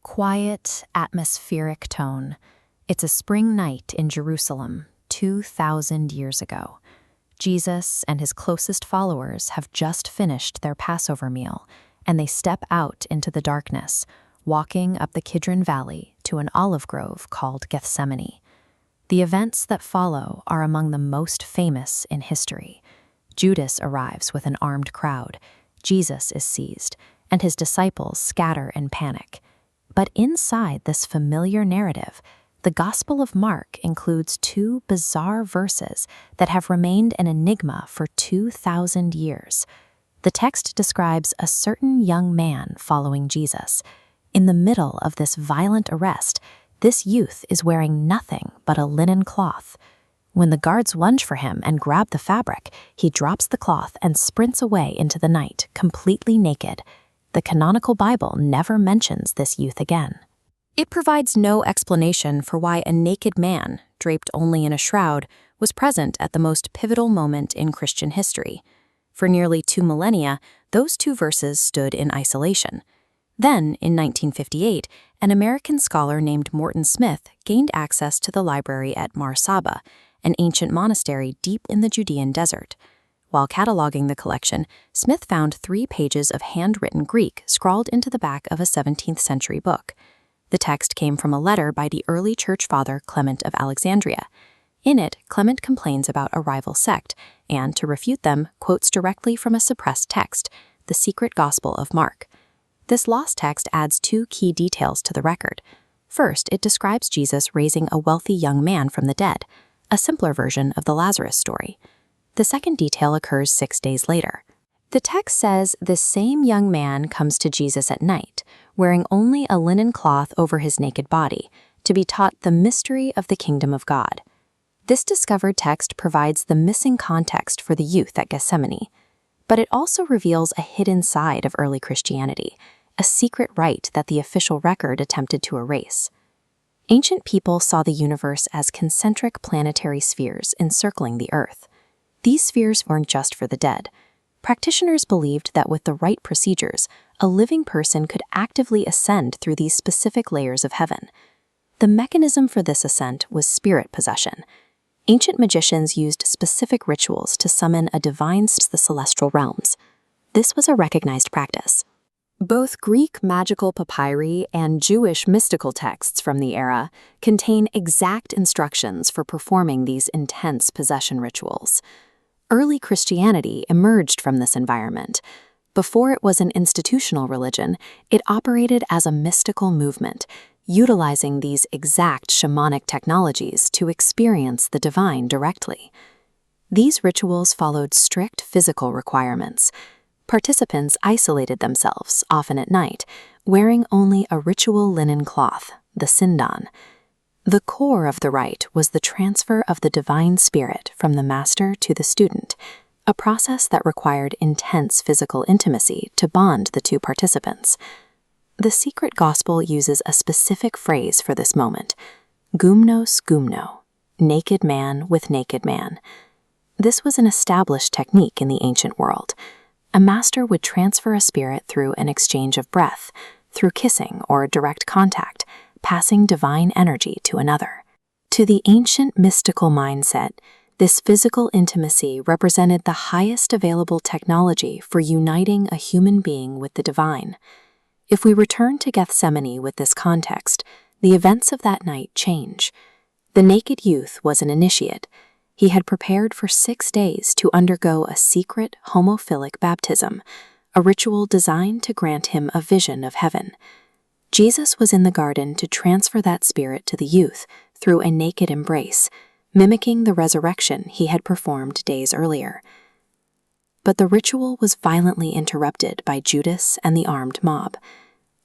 quiet, atmospheric tone. It's a spring night in Jerusalem, 2,000 years ago. Jesus and his closest followers have just finished their Passover meal, and they step out into the darkness, walking up the Kidron Valley to an olive grove called Gethsemane. The events that follow are among the most famous in history. Judas arrives with an armed crowd, Jesus is seized, and his disciples scatter in panic. But inside this familiar narrative, the Gospel of Mark includes two bizarre verses that have remained an enigma for 2,000 years. The text describes a certain young man following Jesus. In the middle of this violent arrest, this youth is wearing nothing but a linen cloth. When the guards lunge for him and grab the fabric, he drops the cloth and sprints away into the night, completely naked. The canonical Bible never mentions this youth again. It provides no explanation for why a naked man, draped only in a shroud, was present at the most pivotal moment in Christian history. For nearly 2 millennia, those two verses stood in isolation. Then, in 1958, an American scholar named Morton Smith gained access to the library at Mar Saba, an ancient monastery deep in the Judean desert. While cataloging the collection, Smith found 3 pages of handwritten Greek scrawled into the back of a 17th century book. The text came from a letter by the early church father Clement of Alexandria. In it, Clement complains about a rival sect and, to refute them, quotes directly from a suppressed text, the secret Gospel of Mark. This lost text adds 2 key details to the record. First, it describes Jesus raising a wealthy young man from the dead, a simpler version of the Lazarus story. The second detail occurs 6 days later. The text says this same young man comes to Jesus at night, wearing only a linen cloth over his naked body, to be taught the mystery of the kingdom of God. This discovered text provides the missing context for the youth at Gethsemane, but it also reveals a hidden side of early Christianity, a secret rite that the official record attempted to erase. Ancient people saw the universe as concentric planetary spheres encircling the earth. These spheres weren't just for the dead. Practitioners believed that with the right procedures, a living person could actively ascend through these specific layers of heaven. The mechanism for this ascent was spirit possession. Ancient magicians used specific rituals to summon a divine to the celestial realms. This was a recognized practice. Both Greek magical papyri and Jewish mystical texts from the era contain exact instructions for performing these intense possession rituals. Early Christianity emerged from this environment. Before it was an institutional religion, it operated as a mystical movement, utilizing these exact shamanic technologies to experience the divine directly. These rituals followed strict physical requirements. Participants isolated themselves, often at night, wearing only a ritual linen cloth, the sindan. The core of the rite was the transfer of the divine spirit from the master to the student, a process that required intense physical intimacy to bond the two participants. The secret gospel uses a specific phrase for this moment, gumnos gumno, naked man with naked man. This was an established technique in the ancient world. A master would transfer a spirit through an exchange of breath, through kissing or direct contact, passing divine energy to another. To the ancient mystical mindset, this physical intimacy represented the highest available technology for uniting a human being with the divine. If we return to Gethsemane with this context, the events of that night change. The naked youth was an initiate. He had prepared for 6 days to undergo a secret homophilic baptism, a ritual designed to grant him a vision of heaven. Jesus was in the garden to transfer that spirit to the youth through a naked embrace, mimicking the resurrection he had performed days earlier. But the ritual was violently interrupted by Judas and the armed mob.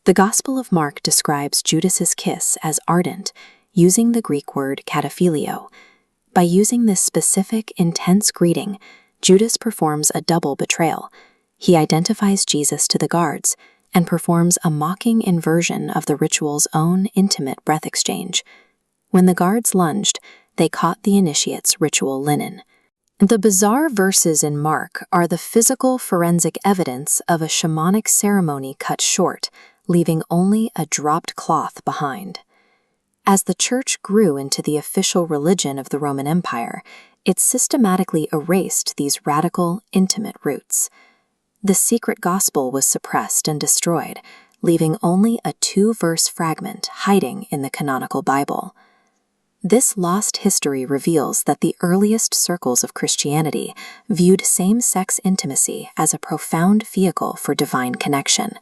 The Gospel of Mark describes Judas's kiss as ardent, using the Greek word kataphilio. By using this specific, intense greeting, Judas performs a double betrayal. He identifies Jesus to the guards and performs a mocking inversion of the ritual's own intimate breath exchange. When the guards lunged, they caught the initiate's ritual linen. The bizarre verses in Mark are the physical forensic evidence of a shamanic ceremony cut short, leaving only a dropped cloth behind. As the Church grew into the official religion of the Roman Empire, it systematically erased these radical, intimate roots. The secret gospel was suppressed and destroyed, leaving only a 2-verse fragment hiding in the canonical Bible. This lost history reveals that the earliest circles of Christianity viewed same-sex intimacy as a profound vehicle for divine connection,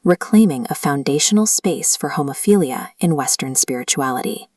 reclaiming a foundational space for homophilia in Western spirituality.